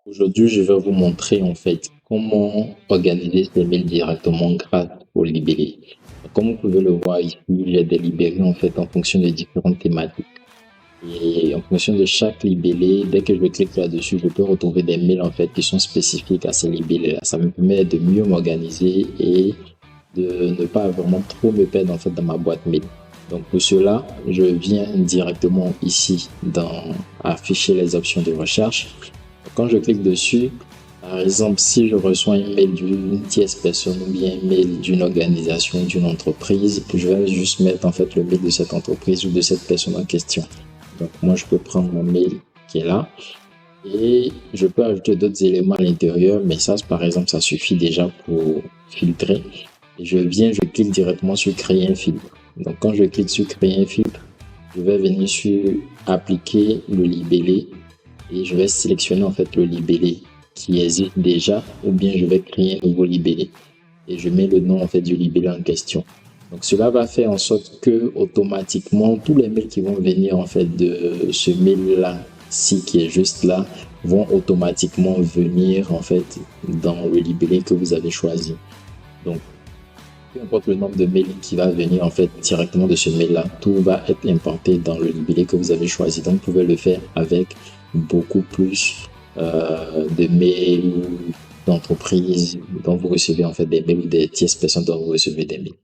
Aujourd'hui, je vais vous montrer en fait comment organiser ses mails directement grâce au libellé. Comme vous pouvez le voir ici, j'ai des libellés en fait en fonction de différentes thématiques. Et en fonction de chaque libellé, dès que je clique là-dessus, je peux retrouver des mails en fait qui sont spécifiques à ces libellés-là. Ça me permet de mieux m'organiser et de ne pas vraiment trop me perdre en fait dans ma boîte mail. Donc pour cela, je viens directement ici dans afficher les options de recherche. Quand je clique dessus, par exemple, si je reçois un mail d'une tierce personne ou bien un mail d'une organisation, d'une entreprise, je vais juste mettre en fait le mail de cette entreprise ou de cette personne en question. Donc moi, je peux prendre mon mail qui est là et je peux ajouter d'autres éléments à l'intérieur, mais ça, par exemple, ça suffit déjà pour filtrer. Et je clique directement sur créer un filtre. Donc quand je clique sur créer un filtre, je vais venir sur appliquer le libellé et je vais sélectionner en fait le libellé qui existe déjà ou bien je vais créer un nouveau libellé et je mets le nom en fait du libellé en question. Donc cela va faire en sorte que automatiquement tous les mails qui vont venir en fait de ce mail là ci qui est juste là vont automatiquement venir en fait dans le libellé que vous avez choisi. Donc peu importe le nombre de mails qui va venir en fait directement de ce mail-là, tout va être importé dans le libellé que vous avez choisi. Donc, vous pouvez le faire avec beaucoup plus de mails d'entreprises dont vous recevez en fait des mails ou des tierces personnes dont vous recevez des mails.